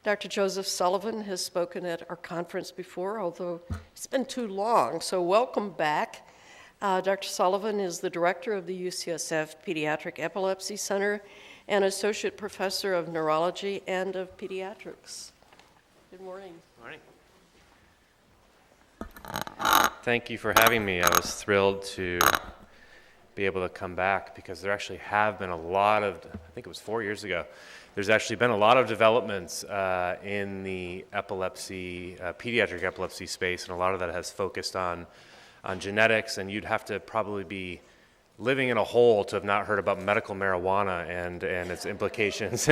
Dr. Joseph Sullivan has spoken at our conference before, although it's been too long, so welcome back. Dr. Sullivan is the director of the UCSF Pediatric Epilepsy Center and associate professor of neurology and of pediatrics. Good morning. Morning. Thank you for having me. I was thrilled to be able to come back because there actually have been a lot of, I think it was 4 years ago, there's actually been a lot of developments in the epilepsy, pediatric epilepsy space, and a lot of that has focused on genetics, and you'd have to probably be living in a hole to have not heard about medical marijuana and its implications.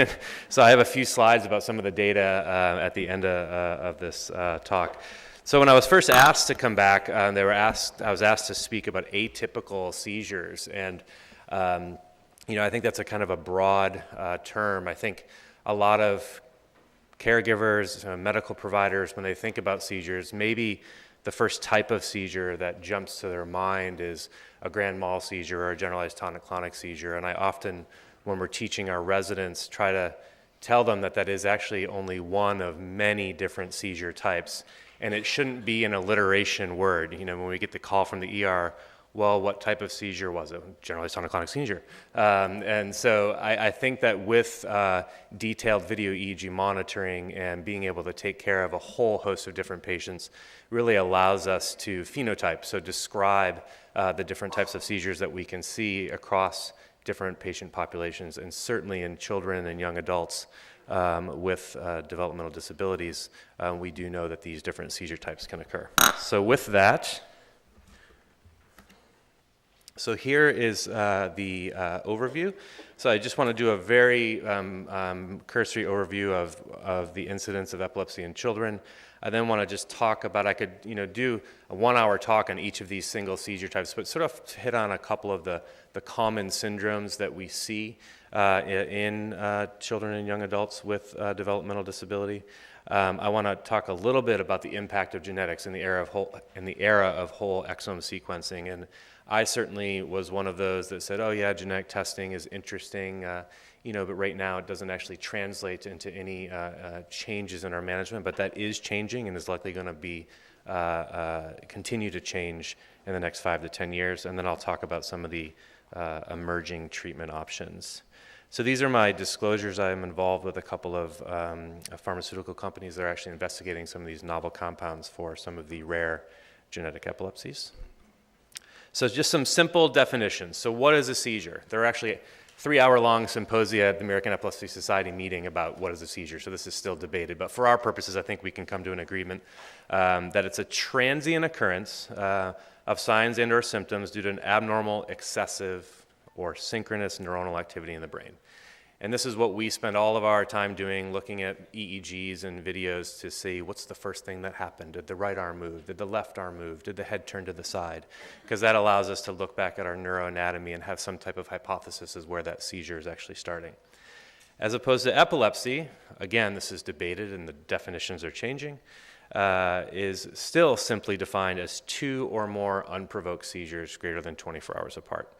So I have a few slides about some of the data at the end of this talk. So when I was first asked to come back, I was asked to speak about atypical seizures, and I think that's a kind of a broad term. I think a lot of caregivers, medical providers, when they think about seizures, maybe the first type of seizure that jumps to their mind is a grand mal seizure or a generalized tonic-clonic seizure. And I often, when we're teaching our residents, try to tell them that that is actually only one of many different seizure types. And it shouldn't be an alliteration word. When we get the call from the ER, well, what type of seizure was it? Generalized tonic-clonic seizure. And so I think that with detailed video EEG monitoring and being able to take care of a whole host of different patients really allows us to phenotype, so describe the different types of seizures that we can see across different patient populations, and certainly in children and young adults with developmental disabilities, we do know that these different seizure types can occur. So with that, so here is the overview. So I just want to do a very cursory overview of the incidence of epilepsy in children. I then want to just talk about, I could do a 1-hour talk on each of these single seizure types, but sort of hit on a couple of the common syndromes that we see in children and young adults with developmental disability. I want to talk a little bit about the impact of genetics in the era of whole exome sequencing, and I certainly was one of those that said, oh yeah, genetic testing is interesting, but right now it doesn't actually translate into any changes in our management, but that is changing and is likely going to be continue to change in the next 5 to 10 years, and then I'll talk about some of the emerging treatment options. So these are my disclosures. I am involved with a couple of pharmaceutical companies that are actually investigating some of these novel compounds for some of the rare genetic epilepsies. So just some simple definitions. So what is a seizure? There are actually 3-hour-long symposia at the American Epilepsy Society meeting about what is a seizure, so this is still debated. But for our purposes, I think we can come to an agreement that it's a transient occurrence of signs and or symptoms due to an abnormal, excessive, or synchronous neuronal activity in the brain. And this is what we spend all of our time doing, looking at EEGs and videos to see what's the first thing that happened. Did the right arm move? Did the left arm move? Did the head turn to the side? Because that allows us to look back at our neuroanatomy and have some type of hypothesis as where that seizure is actually starting. As opposed to epilepsy, again, this is debated and the definitions are changing, is still simply defined as 2 or more unprovoked seizures greater than 24 hours apart.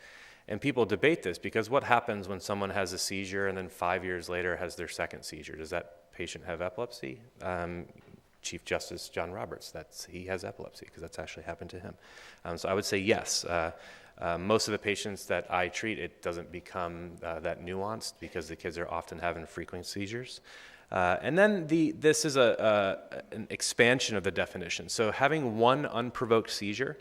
And people debate this because what happens when someone has a seizure and then 5 years later has their second seizure? Does that patient have epilepsy? Chief Justice John Roberts, he has epilepsy because that's actually happened to him. So I would say yes. Most of the patients that I treat, it doesn't become that nuanced because the kids are often having frequent seizures. And then this is an expansion of the definition. So having one unprovoked seizure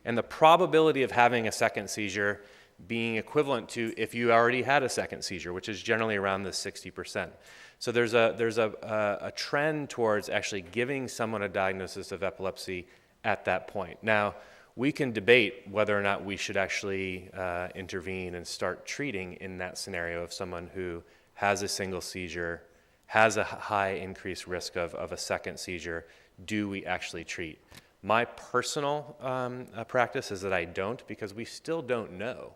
and the probability of having a second seizure being equivalent to if you already had a second seizure, which is generally around the 60%. So there's a trend towards actually giving someone a diagnosis of epilepsy at that point. Now, we can debate whether or not we should actually intervene and start treating in that scenario of someone who has a single seizure, has a high increased risk of a second seizure. Do we actually treat? My personal practice is that I don't, because we still don't know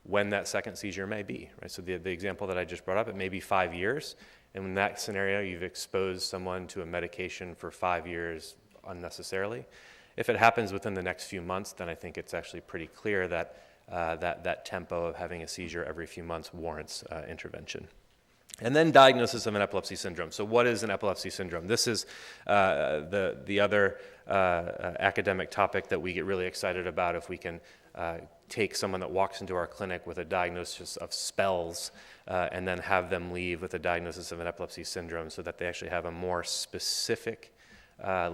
when that second seizure may be, right? So the example that I just brought up, it may be 5 years, and in that scenario, you've exposed someone to a medication for 5 years unnecessarily. If it happens within the next few months, then I think it's actually pretty clear that that tempo of having a seizure every few months warrants intervention. And then diagnosis of an epilepsy syndrome. So what is an epilepsy syndrome? This is the other academic topic that we get really excited about if we can take someone that walks into our clinic with a diagnosis of spells and then have them leave with a diagnosis of an epilepsy syndrome so that they actually have a more specific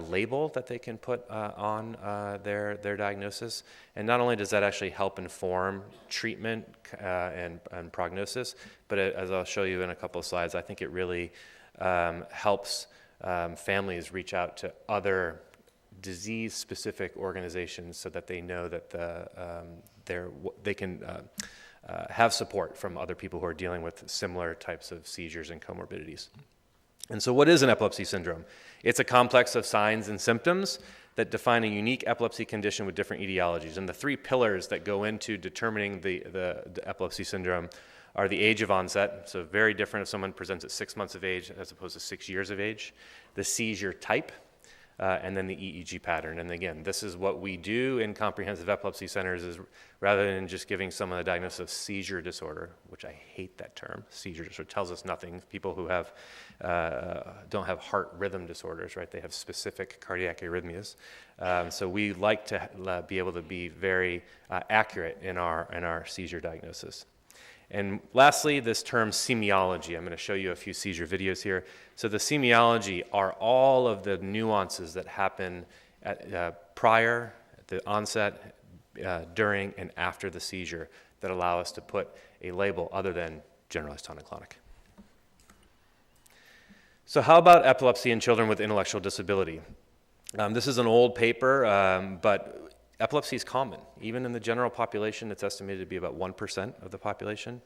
label that they can put on their diagnosis. And not only does that actually help inform treatment and prognosis, but as I'll show you in a couple of slides, I think it really helps families reach out to other disease-specific organizations so that they know that they can have support from other people who are dealing with similar types of seizures and comorbidities. And so what is an epilepsy syndrome? It's a complex of signs and symptoms that define a unique epilepsy condition with different etiologies. And the three pillars that go into determining the epilepsy syndrome are the age of onset, so very different if someone presents at 6 months of age as opposed to 6 years of age, the seizure type, and then the EEG pattern. And again, this is what we do in comprehensive epilepsy centers is rather than just giving someone a diagnosis of seizure disorder, which I hate that term, seizure disorder tells us nothing. People who have don't have heart rhythm disorders, right? They have specific cardiac arrhythmias. So we like to be able to be very accurate in our seizure diagnosis. And lastly, this term semiology. I'm going to show you a few seizure videos here. So the semiology are all of the nuances that happen prior, at the onset, during, and after the seizure that allow us to put a label other than generalized tonic-clonic. So how about epilepsy in children with intellectual disability? This is an old paper, but epilepsy is common. Even in the general population, it's estimated to be about 1% of the population,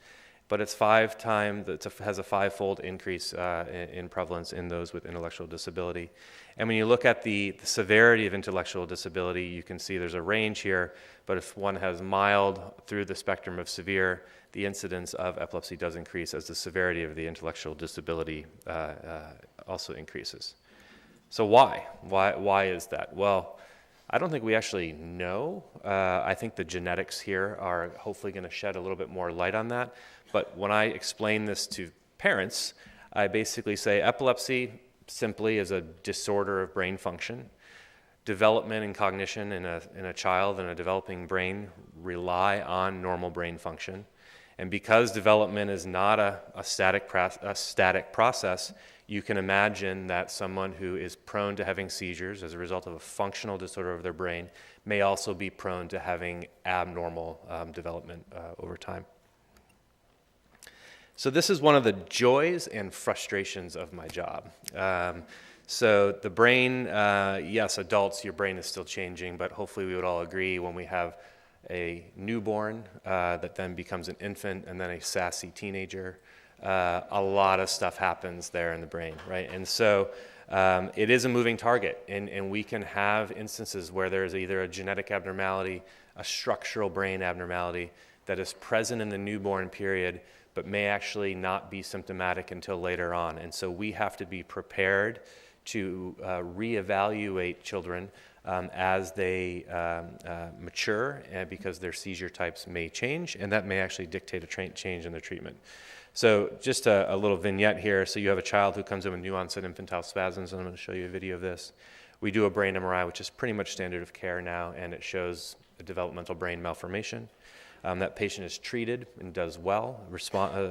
but it's has a five-fold increase in prevalence in those with intellectual disability. And when you look at the severity of intellectual disability, you can see there's a range here, but if one has mild through the spectrum of severe, the incidence of epilepsy does increase as the severity of the intellectual disability also increases. So why? Why is that? Well, I don't think we actually know. I think the genetics here are hopefully going to shed a little bit more light on that. But when I explain this to parents, I basically say epilepsy simply is a disorder of brain function. Development and cognition in a child and a developing brain rely on normal brain function. And because development is not a static process, you can imagine that someone who is prone to having seizures as a result of a functional disorder of their brain may also be prone to having abnormal development over time. So this is one of the joys and frustrations of my job. So the brain, yes, adults, your brain is still changing, but hopefully we would all agree when we have a newborn that then becomes an infant and then a sassy teenager, a lot of stuff happens there in the brain, right? And so it is a moving target, and we can have instances where there's either a genetic abnormality, a structural brain abnormality that is present in the newborn period, but may actually not be symptomatic until later on. And so we have to be prepared to reevaluate children as they mature, because their seizure types may change, and that may actually dictate a change in their treatment. So just a little vignette here. So you have a child who comes in with new onset infantile spasms, and I'm going to show you a video of this. We do a brain MRI, which is pretty much standard of care now, and it shows a developmental brain malformation. That patient is treated and does well.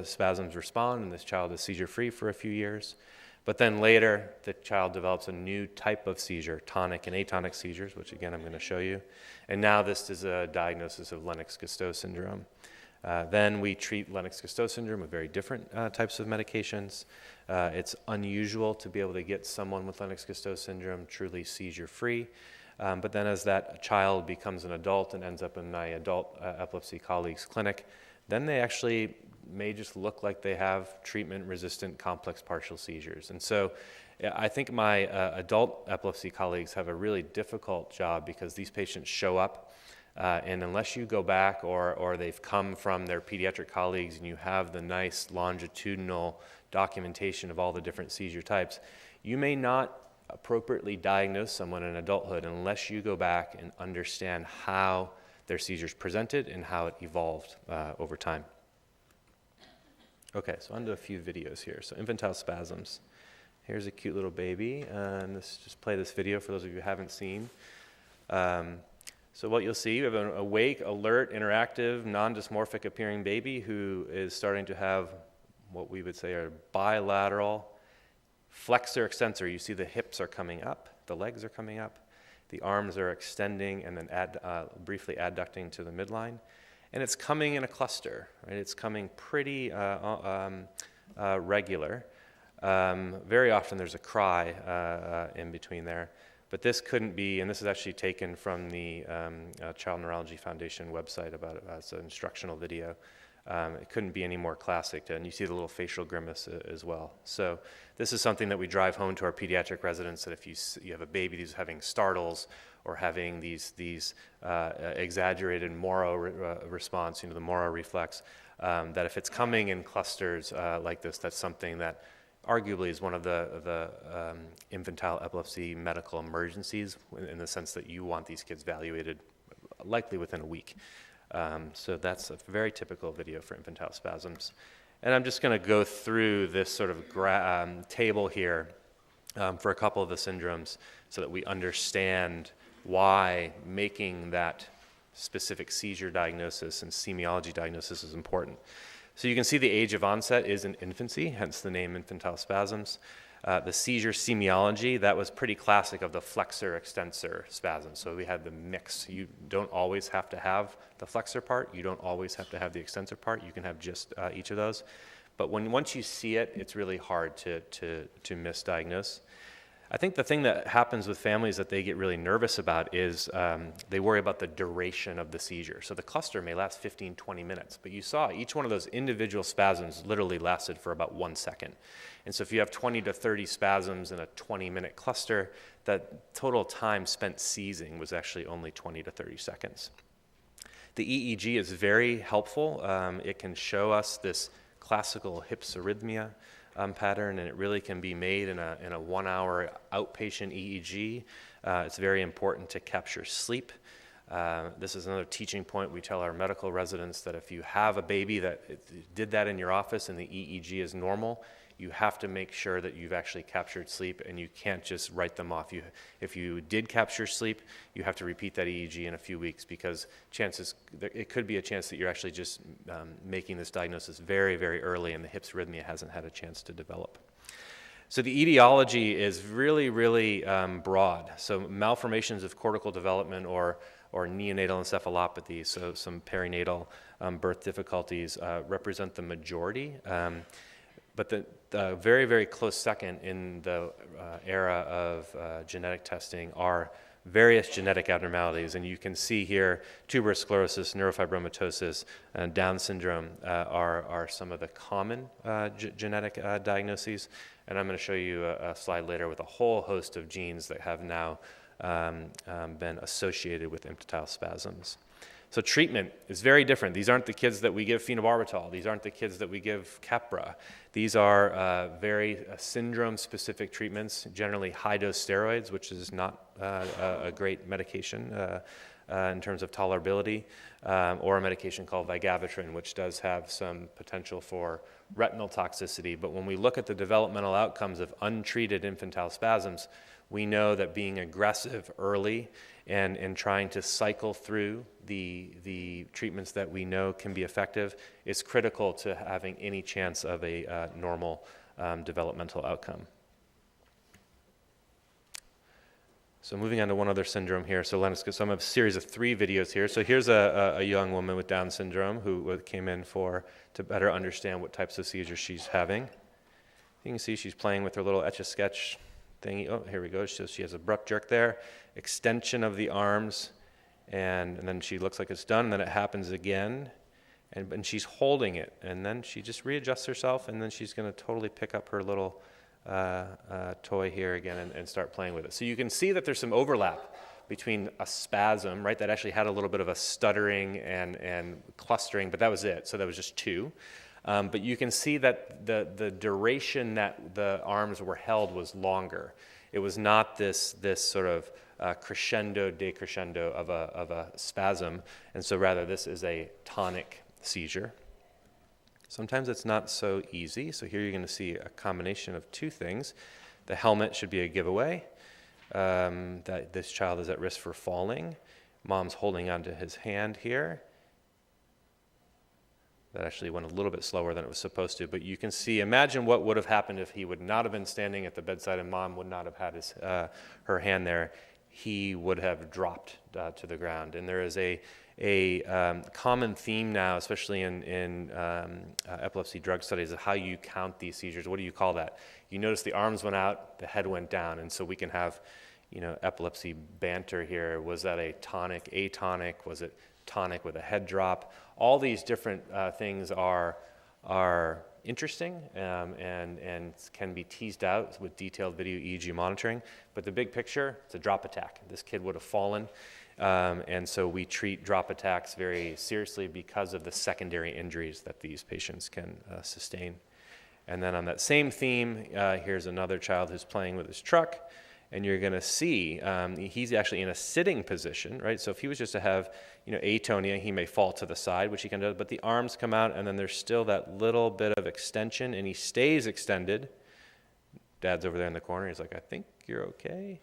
Spasms respond, and this child is seizure-free for a few years. But then later, the child develops a new type of seizure, tonic and atonic seizures, which again I'm going to show you. And now this is a diagnosis of Lennox-Gastaut syndrome. Then we treat Lennox-Gastaut syndrome with very different types of medications. It's unusual to be able to get someone with Lennox-Gastaut syndrome truly seizure-free. But then as that child becomes an adult and ends up in my adult epilepsy colleagues' clinic, then they actually may just look like they have treatment-resistant complex partial seizures. And so I think my adult epilepsy colleagues have a really difficult job because these patients show up, and unless you go back or they've come from their pediatric colleagues and you have the nice longitudinal documentation of all the different seizure types, you may not appropriately diagnose someone in adulthood unless you go back and understand how their seizures presented and how it evolved over time. Okay, so on to a few videos here. So infantile spasms. Here's a cute little baby, and just play this video for those of you who haven't seen. So what you'll see, you have an awake, alert, interactive, non-dysmorphic appearing baby who is starting to have what we would say are bilateral flexor extensor. You see the hips are coming up, the legs are coming up, the arms are extending and then briefly adducting to the midline. And it's coming in a cluster, right? It's coming pretty regular. Very often there's a cry in between there. But this couldn't be, and this is actually taken from the Child Neurology Foundation website about it. It's an instructional video. It couldn't be any more classic, and you see the little facial grimace as well. So this is something that we drive home to our pediatric residents, that if you have a baby who's having startles or having these exaggerated Moro response, the Moro reflex, that if it's coming in clusters like this, that's something that arguably is one of the infantile epilepsy medical emergencies, in the sense that you want these kids evaluated likely within a week. So that's a very typical video for infantile spasms. And I'm just going to go through this sort of table here for a couple of the syndromes so that we understand why making that specific seizure diagnosis and semiology diagnosis is important. So you can see the age of onset is in infancy, hence the name infantile spasms. The seizure semiology, that was pretty classic of the flexor extensor spasm. So we had the mix. You don't always have to have the flexor part. You don't always have to have the extensor part. You can have just each of those. But once you see it, it's really hard to misdiagnose. I think the thing that happens with families that they get really nervous about is they worry about the duration of the seizure. So the cluster may last 15, 20 minutes, but you saw each one of those individual spasms literally lasted for about 1 second. And so if you have 20 to 30 spasms in a 20-minute cluster, that total time spent seizing was actually only 20 to 30 seconds. The EEG is very helpful. It can show us this classical hypsarrhythmia pattern, and it really can be made in a 1-hour outpatient EEG. It's very important to capture sleep. This is another teaching point. We tell our medical residents that if you have a baby that did that in your office and the EEG is normal, you have to make sure that you've actually captured sleep, and you can't just write them off. If you did capture sleep, you have to repeat that EEG in a few weeks, because it could be a chance that you're actually just making this diagnosis very, very early and the hypsarrhythmia hasn't had a chance to develop. So the etiology is really, really broad. So malformations of cortical development or neonatal encephalopathy, so some perinatal birth difficulties represent the majority. But the very, very close second in the era of genetic testing are various genetic abnormalities. And you can see here tuberous sclerosis, neurofibromatosis, and Down syndrome are some of the common genetic diagnoses. And I'm going to show you a slide later with a whole host of genes that have now been associated with infantile spasms. So treatment is very different. These aren't the kids that we give phenobarbital. These aren't the kids that we give Keppra. These are very syndrome-specific treatments, generally high-dose steroids, which is not a great medication in terms of tolerability, or a medication called vigabatrin, which does have some potential for retinal toxicity. But when we look at the developmental outcomes of untreated infantile spasms, we know that being aggressive early and trying to cycle through the treatments that we know can be effective is critical to having any chance of a normal developmental outcome. So moving on to one other syndrome here. So I'm going to have a series of 3 videos here. So here's a young woman with Down syndrome who came in to better understand what types of seizures she's having. You can see she's playing with her little Etch-a-Sketch thingy. Oh, here we go. So she has abrupt jerk there, extension of the arms, and then she looks like it's done, and then it happens again, and she's holding it, and then she just readjusts herself, and then she's going to totally pick up her little toy here again and start playing with it. So you can see that there's some overlap between a spasm, right, that actually had a little bit of a stuttering and clustering, but that was it. So that was just 2. But you can see that the duration that the arms were held was longer. It was not this sort of crescendo, decrescendo of a spasm, and so rather this is a tonic seizure. Sometimes it's not so easy. So here you're going to see a combination of two things. The helmet should be a giveaway, that this child is at risk for falling. Mom's holding onto his hand here. That actually went a little bit slower than it was supposed to, but you can see, imagine what would have happened if he would not have been standing at the bedside and mom would not have had her hand there. He would have dropped to the ground. And there is a common theme now, especially in epilepsy drug studies, of how you count these seizures. What do you call that? You notice the arms went out, the head went down, and so we can have, epilepsy banter here. Was that a tonic, atonic? Was it tonic with a head drop? All these different things are interesting and can be teased out with detailed video EEG monitoring. But the big picture, it's a drop attack. This kid would have fallen. And so we treat drop attacks very seriously because of the secondary injuries that these patients can sustain. And then on that same theme, here's another child who's playing with his truck. And you're going to see he's actually in a sitting position, right? So if he was just to have, atonia, he may fall to the side, which he can do, but the arms come out, and then there's still that little bit of extension, and he stays extended. Dad's over there in the corner. He's like, I think you're okay.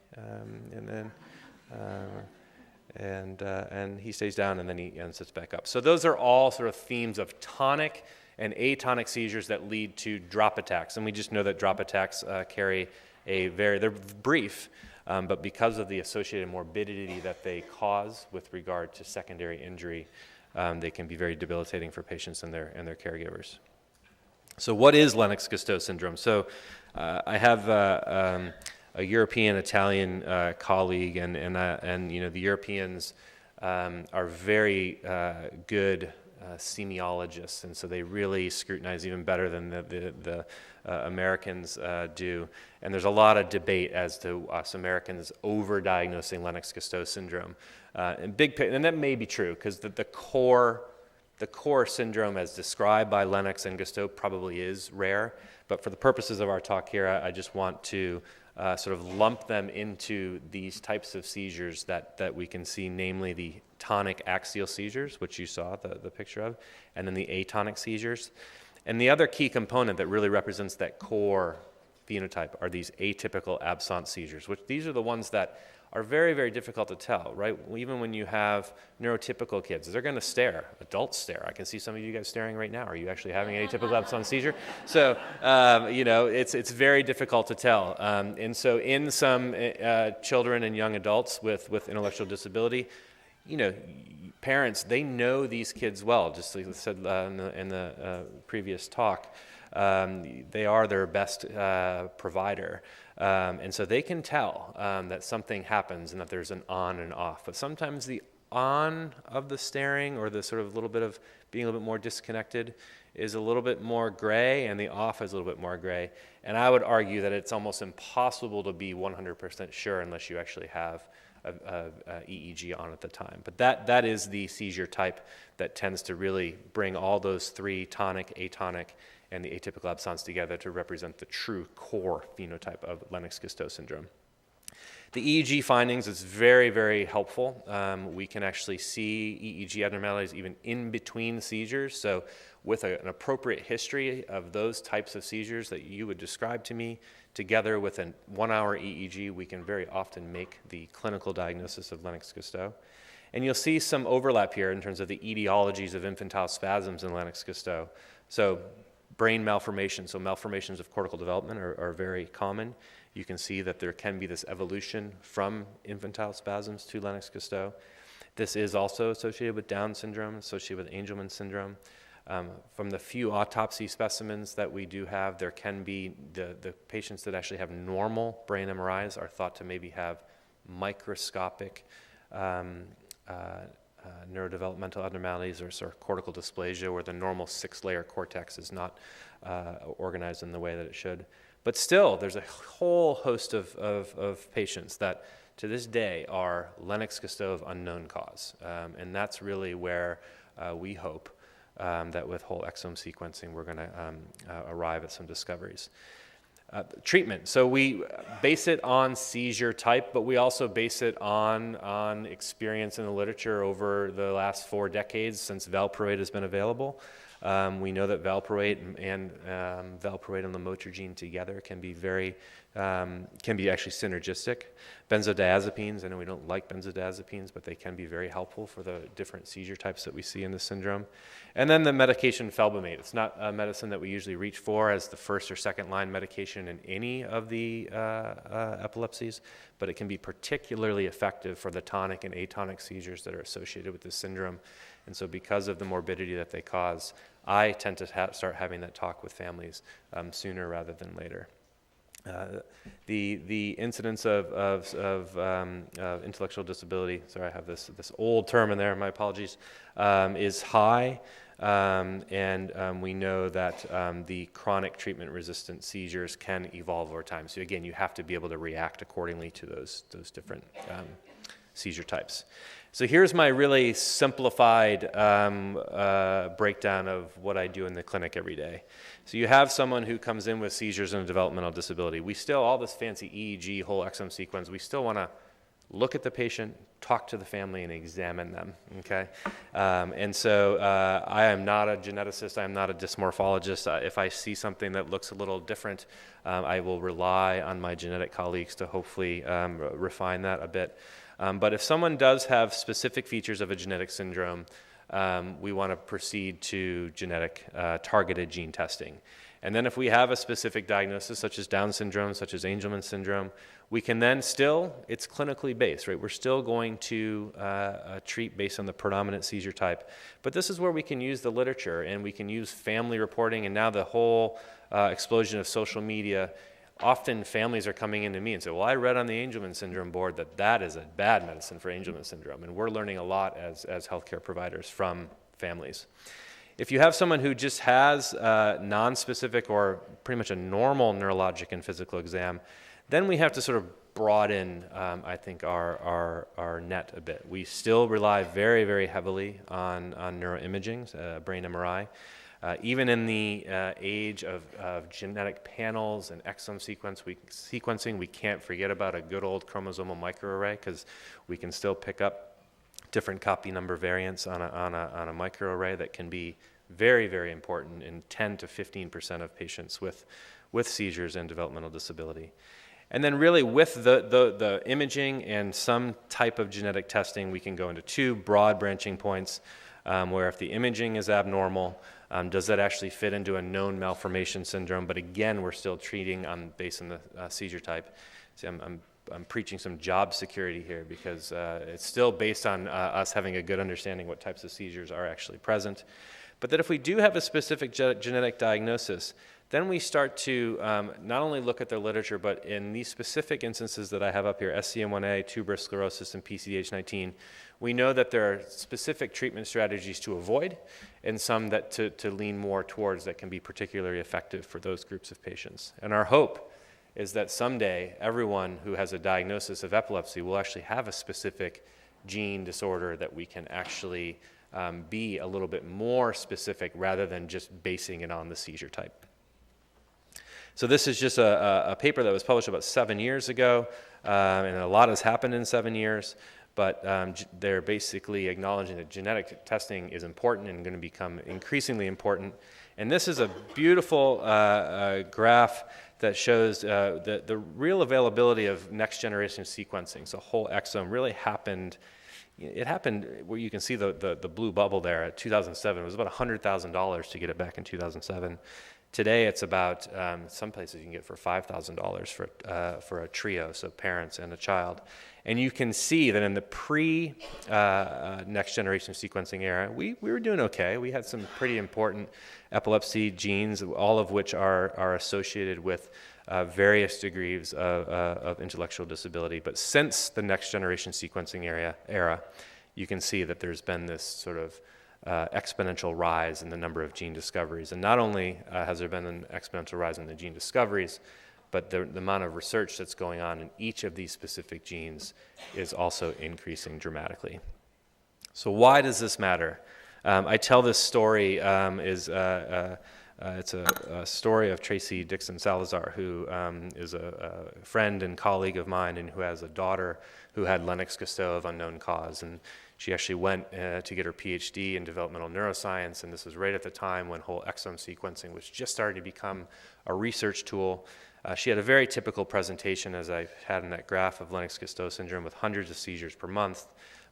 And he stays down, and then he sits back up. So those are all sort of themes of tonic and atonic seizures that lead to drop attacks. And we just know that drop attacks carry they're brief, but because of the associated morbidity that they cause with regard to secondary injury, they can be very debilitating for patients and their caregivers. So what is Lennox-Gastaut syndrome? So I have a European-Italian colleague, and the Europeans are very good semiologists, and so they really scrutinize even better than the Americans do. And there's a lot of debate as to us Americans overdiagnosing Lennox-Gastaut syndrome. And that may be true because the core syndrome as described by Lennox and Gastaut probably is rare. But for the purposes of our talk here, I just want to sort of lump them into these types of seizures that we can see, namely the tonic axial seizures, which you saw the picture of, and then the atonic seizures. And the other key component that really represents that core phenotype are these atypical absence seizures, which these are the ones that are very, very difficult to tell, right? Even when you have neurotypical kids, they're going to stare. Adults stare. I can see some of you guys staring right now. Are you actually having an atypical absence seizure? So, it's very difficult to tell. And so in some children and young adults with intellectual disability, parents, they know these kids well, just like I said in the previous talk. They are their best provider. And so they can tell that something happens and that there's an on and off. But sometimes the on of the staring or the sort of little bit of being a little bit more disconnected is a little bit more gray, and the off is a little bit more gray. And I would argue that it's almost impossible to be 100% sure unless you actually have a EEG on at the time. But that is the seizure type that tends to really bring all those three, tonic, atonic, and the atypical absence together to represent the true core phenotype of Lennox-Gastaut syndrome. The EEG findings is very, very helpful. We can actually see EEG abnormalities even in between seizures. So with an appropriate history of those types of seizures that you would describe to me, together with a 1-hour EEG, we can very often make the clinical diagnosis of Lennox-Gastaut. And you'll see some overlap here in terms of the etiologies of infantile spasms in Lennox-Gastaut. So brain malformation, so malformations of cortical development are very common. You can see that there can be this evolution from infantile spasms to Lennox-Gastaut. This is also associated with Down syndrome, associated with Angelman syndrome. From the few autopsy specimens that we do have, there can be the patients that actually have normal brain MRIs are thought to maybe have microscopic neurodevelopmental abnormalities or sort of cortical dysplasia where the normal 6-layer cortex is not organized in the way that it should. But still, there's a whole host of patients that to this day are Lennox-Gastaut of unknown cause. And that's really where we hope that with whole exome sequencing, we're going to arrive at some discoveries. Treatment. So we base it on seizure type, but we also base it on experience in the literature over the last 4 decades since valproate has been available. We know that valproate and valproate and lamotrigine together can be actually synergistic. Benzodiazepines, I know we don't like benzodiazepines, but they can be very helpful for the different seizure types that we see in the syndrome. And then the medication felbamate. It's not a medicine that we usually reach for as the first or second line medication in any of the epilepsies, but it can be particularly effective for the tonic and atonic seizures that are associated with this syndrome. And so because of the morbidity that they cause, I tend to start having that talk with families sooner rather than later. The incidence of intellectual disability, sorry, I have this old term in there, my apologies, is high, and we know that the chronic treatment-resistant seizures can evolve over time. So again, you have to be able to react accordingly to those different seizure types. So here's my really simplified breakdown of what I do in the clinic every day. So you have someone who comes in with seizures and a developmental disability. We still, all this fancy EEG, whole exome sequence, we still want to look at the patient, talk to the family, and examine them, okay? And so I am not a geneticist, I am not a dysmorphologist. If I see something that looks a little different, I will rely on my genetic colleagues to hopefully refine that a bit. But if someone does have specific features of a genetic syndrome, we want to proceed to genetic targeted gene testing. And then if we have a specific diagnosis, such as Down syndrome, such as Angelman syndrome, we can then still, it's clinically based, right? We're still going to treat based on the predominant seizure type. But this is where we can use the literature, and we can use family reporting, and now the whole explosion of social media. Often families are coming into me and say, well, I read on the Angelman syndrome board that is a bad medicine for Angelman syndrome. And we're learning a lot as healthcare providers from families. If you have someone who just has non-specific or pretty much a normal neurologic and physical exam, then we have to sort of broaden, I think, our net a bit. We still rely very, very heavily on neuroimaging, brain MRI. Even in the age of genetic panels and exome sequencing, we can't forget about a good old chromosomal microarray because we can still pick up different copy number variants on a microarray that can be very, very important in 10 to 15% of patients with seizures and developmental disability. And then really with the imaging and some type of genetic testing, we can go into two broad branching points where if the imaging is abnormal, does that actually fit into a known malformation syndrome? But again, we're still treating based on the seizure type. See, I'm preaching some job security here because it's still based on us having a good understanding what types of seizures are actually present. But that if we do have a specific genetic diagnosis, then we start to not only look at the literature, but in these specific instances that I have up here, SCN1A, tuberous sclerosis, and PCDH19, we know that there are specific treatment strategies to avoid and some that to lean more towards that can be particularly effective for those groups of patients. And our hope is that someday everyone who has a diagnosis of epilepsy will actually have a specific gene disorder that we can actually be a little bit more specific rather than just basing it on the seizure type. So this is just a paper that was published about 7 years ago, and a lot has happened in 7 years, but they're basically acknowledging that genetic testing is important and going to become increasingly important. And this is a beautiful graph that shows the real availability of next generation sequencing. So whole exome really happened. It happened where you can see the blue bubble there at 2007. It was about $100,000 to get it back in 2007. Today, it's about, some places you can get for $5,000 for a trio, so parents and a child. And you can see that in the pre-next generation sequencing era, we were doing okay. We had some pretty important epilepsy genes, all of which are associated with various degrees of intellectual disability. But since the next generation sequencing era, you can see that there's been this sort of exponential rise in the number of gene discoveries. And not only has there been an exponential rise in the gene discoveries, but the amount of research that's going on in each of these specific genes is also increasing dramatically. So why does this matter? I tell this story, it's a story of Tracy Dixon Salazar, who is a friend and colleague of mine and who has a daughter who had Lennox-Gastaut of unknown cause. And She actually went to get her PhD in developmental neuroscience, and this was right at the time when whole exome sequencing was just starting to become a research tool. She had a very typical presentation, as I had in that graph, of Lennox-Gastaut syndrome with hundreds of seizures per month,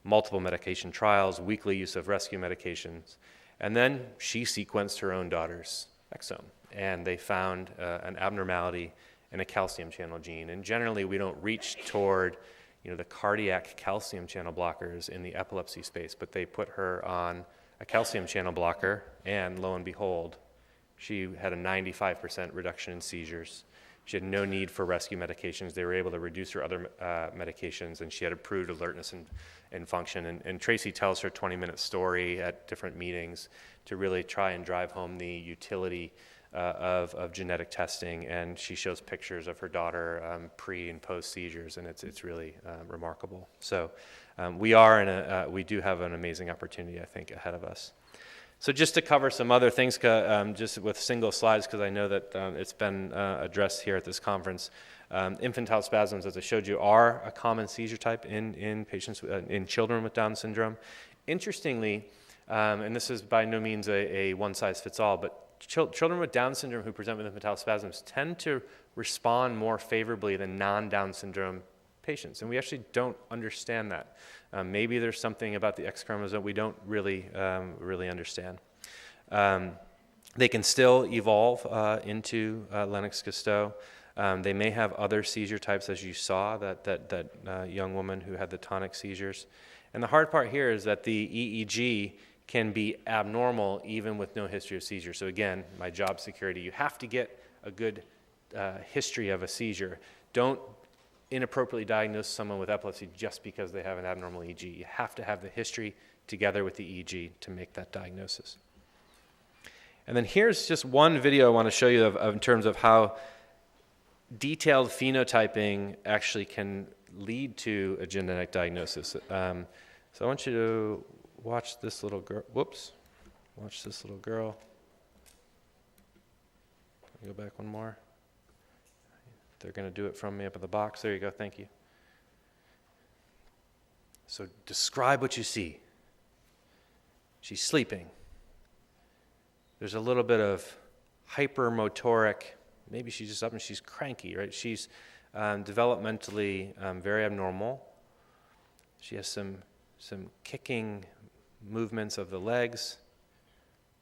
multiple medication trials, weekly use of rescue medications. And then she sequenced her own daughter's exome, and they found an abnormality in a calcium channel gene. And generally, we don't reach toward the cardiac calcium channel blockers in the epilepsy space, but they put her on a calcium channel blocker, and lo and behold, she had a 95% reduction in seizures. She had no need for rescue medications. They were able to reduce her other medications, and she had improved alertness and function. And Tracy tells her 20-minute story at different meetings to really try and drive home the utility of genetic testing, and she shows pictures of her daughter pre and post seizures, and it's really remarkable. So we do have an amazing opportunity, I think, ahead of us. So just to cover some other things, just with single slides, because I know that it's been addressed here at this conference. Infantile spasms, as I showed you, are a common seizure type in patients, in children with Down syndrome. Interestingly, and this is by no means a one-size-fits-all, but children with Down syndrome who present with infantile spasms tend to respond more favorably than non-Down syndrome patients, and we actually don't understand that. Maybe there's something about the X chromosome we don't really understand. They can still evolve into Lennox-Gastaut. They may have other seizure types, as you saw, that young woman who had the tonic seizures. And the hard part here is that the EEG can be abnormal even with no history of seizure. So again, my job security, you have to get a good history of a seizure. Don't inappropriately diagnose someone with epilepsy just because they have an abnormal EEG. You have to have the history together with the EEG to make that diagnosis. And then here's just one video I want to show you of in terms of how detailed phenotyping actually can lead to a genetic diagnosis. So I want you to watch this little girl. Watch this little girl. Go back one more. They're going to do it from me up in the box. There you go. Thank you. So describe what you see. She's sleeping. There's a little bit of hypermotoric. Maybe she's just up and she's cranky, right? She's developmentally very abnormal. She has some kicking movements of the legs.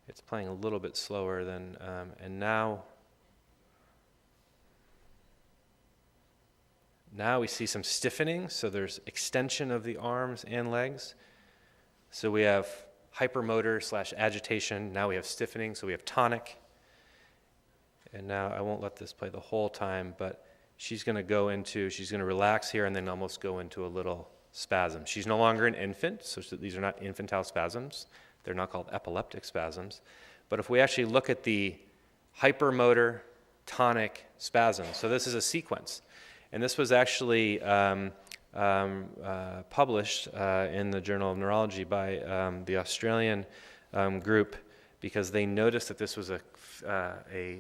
It's playing a little bit slower than, and now we see some stiffening, so there's extension of the arms and legs. So we have hypermotor / agitation. Now we have stiffening, so we have tonic. And now I won't let this play the whole time, but she's going to relax here and then almost go into a little spasm. She's no longer an infant, so these are not infantile spasms. They're not called epileptic spasms. But if we actually look at the hypermotor tonic spasm, so this is a sequence. And this was actually published in the Journal of Neurology by the Australian group, because they noticed that this was a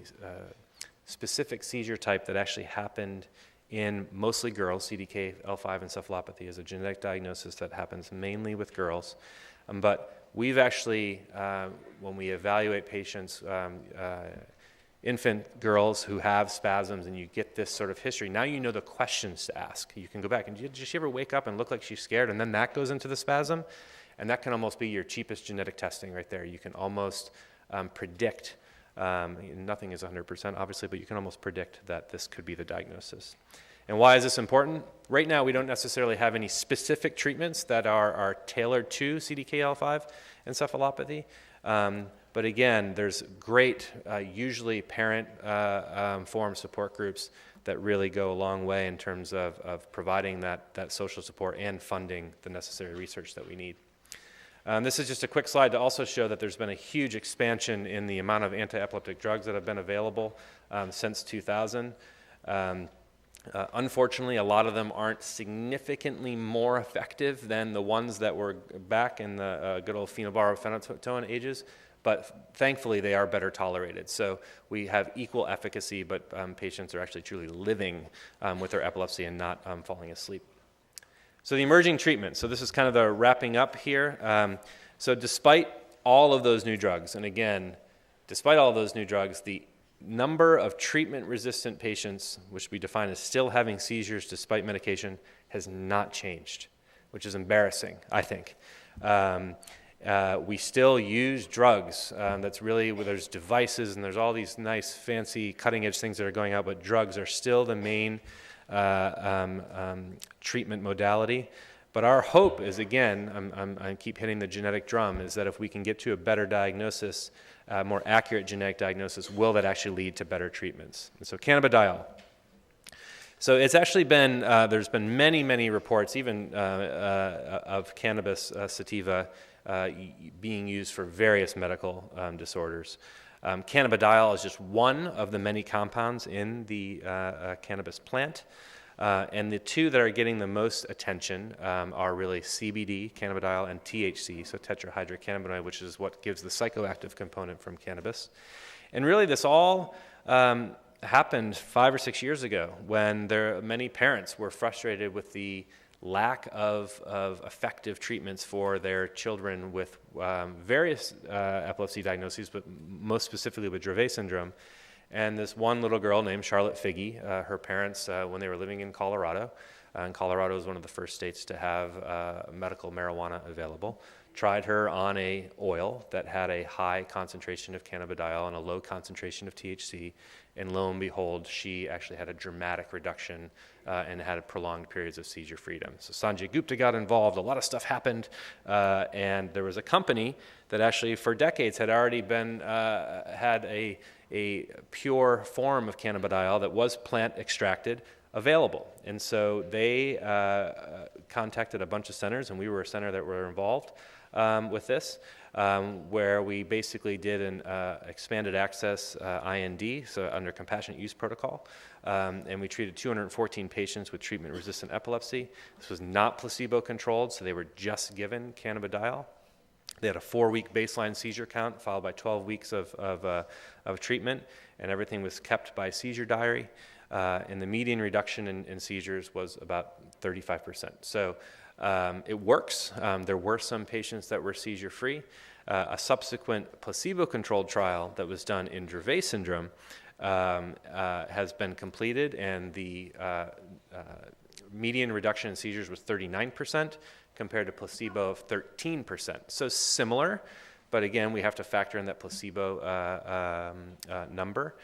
specific seizure type that actually happened in mostly girls. CDKL5 encephalopathy is a genetic diagnosis that happens mainly with girls. But we've actually, when we evaluate patients, infant girls who have spasms, and you get this sort of history, now you know the questions to ask. You can go back and, did she ever wake up and look like she's scared? And then that goes into the spasm. And that can almost be your cheapest genetic testing right there. You can almost predict, nothing is 100% obviously, but you can almost predict that this could be the diagnosis. And why is this important? Right now we don't necessarily have any specific treatments that are tailored to CDKL5 encephalopathy. But again, there's great, usually parent-formed support groups that really go a long way in terms of providing that social support and funding the necessary research that we need. This is just a quick slide to also show that there's been a huge expansion in the amount of anti-epileptic drugs that have been available since 2000. Unfortunately, a lot of them aren't significantly more effective than the ones that were back in the good old phenobarbital ages, but thankfully they are better tolerated. So we have equal efficacy, but patients are actually truly living with their epilepsy and not falling asleep. So the emerging treatment. So this is kind of the wrapping up here. So despite all of those new drugs, and again, despite all of those new drugs, the number of treatment-resistant patients, which we define as still having seizures despite medication, has not changed, which is embarrassing, I think. We still use drugs. That's really where there's devices and there's all these nice, fancy, cutting-edge things that are going out, but drugs are still the main treatment modality. But our hope is, again, I keep hitting the genetic drum, is that if we can get to a better diagnosis, more accurate genetic diagnosis, will that actually lead to better treatments? And so cannabidiol. So it's actually been, there's been many, many reports, even of cannabis sativa being used for various medical disorders. Cannabidiol is just one of the many compounds in the cannabis plant. And the two that are getting the most attention are really CBD, cannabidiol, and THC, so tetrahydrocannabinol, which is what gives the psychoactive component from cannabis. And really this all happened 5 or 6 years ago when many parents were frustrated with the lack of effective treatments for their children with various epilepsy diagnoses, but most specifically with Dravet syndrome. And this one little girl named Charlotte Figge, her parents, when they were living in Colorado, and Colorado was one of the first states to have medical marijuana available, tried her on a oil that had a high concentration of cannabidiol and a low concentration of THC, and lo and behold, she actually had a dramatic reduction and had prolonged periods of seizure freedom. So Sanjay Gupta got involved, a lot of stuff happened, and there was a company that actually for decades had already been, had a pure form of cannabidiol that was plant extracted available. And so they contacted a bunch of centers, and we were a center that were involved with this, where we basically did an expanded access IND, so under compassionate use protocol, and we treated 214 patients with treatment-resistant epilepsy. This was not placebo-controlled, so they were just given cannabidiol. They had a 4-week baseline seizure count followed by 12 weeks of treatment, and everything was kept by seizure diary. And the median reduction in seizures was about 35%. So it works. There were some patients that were seizure-free. A subsequent placebo-controlled trial that was done in Dravet syndrome has been completed, and the median reduction in seizures was 39%. Compared to placebo of 13%. So similar, but again, we have to factor in that placebo number.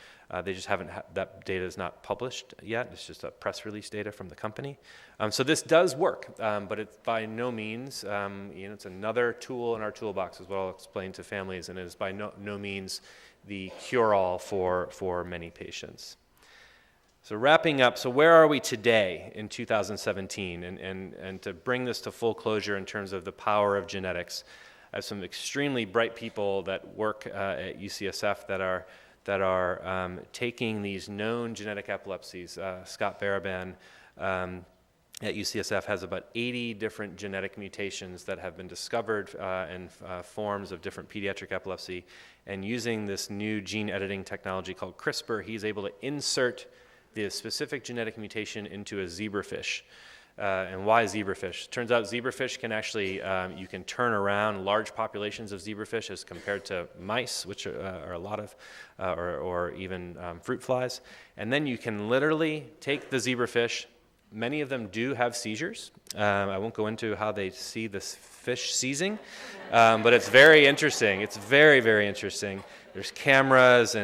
They just haven't, that data is not published yet. It's just a press release data from the company. So this does work, but it's by no means, it's another tool in our toolbox is what I'll explain to families, and it is by no means the cure-all for many patients. So wrapping up, so where are we today in 2017? And to bring this to full closure in terms of the power of genetics, I have some extremely bright people that work at UCSF that are taking these known genetic epilepsies. Scott Baraban at UCSF has about 80 different genetic mutations that have been discovered in forms of different pediatric epilepsy. And using this new gene editing technology called CRISPR, he's able to insert the specific genetic mutation into a zebrafish. And why zebrafish? Turns out zebrafish can actually, you can turn around large populations of zebrafish as compared to mice, which are a lot of, or even fruit flies. And then you can literally take the zebrafish. Many of them do have seizures. I won't go into how they see this fish seizing, but it's very interesting. It's very, very interesting. There's cameras,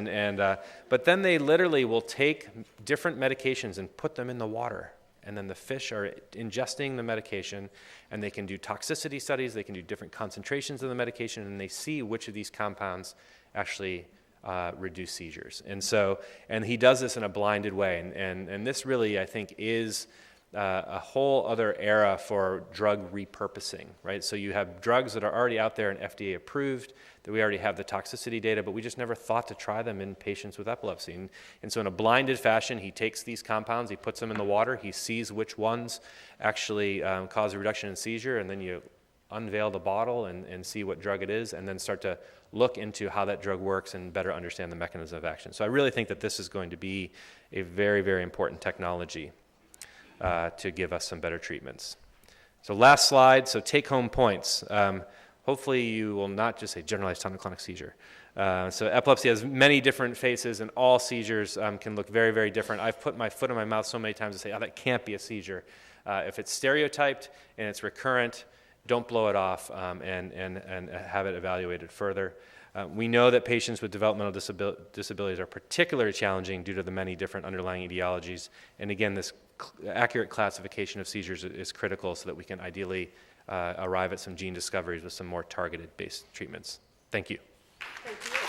but then they literally will take different medications and put them in the water. And then the fish are ingesting the medication, and they can do toxicity studies, they can do different concentrations of the medication, and they see which of these compounds actually reduce seizures. And he does this in a blinded way. And this really, I think, is a whole other era for drug repurposing, right? So you have drugs that are already out there and FDA approved, that we already have the toxicity data, but we just never thought to try them in patients with epilepsy. And so in a blinded fashion, he takes these compounds, he puts them in the water, he sees which ones actually cause a reduction in seizure, and then you unveil the bottle and see what drug it is, and then start to look into how that drug works and better understand the mechanism of action. So I really think that this is going to be a very, very important technology to give us some better treatments. So last slide, so take-home points. Hopefully you will not just say generalized tonic-clonic seizure. So epilepsy has many different faces, and all seizures can look very, very different. I've put my foot in my mouth so many times to say, oh, that can't be a seizure. If it's stereotyped and it's recurrent, don't blow it off and have it evaluated further. We know that patients with developmental disabilities are particularly challenging due to the many different underlying etiologies. And again, this accurate classification of seizures is critical so that we can ideally arrive at some gene discoveries with some more targeted based treatments. Thank you. Thank you.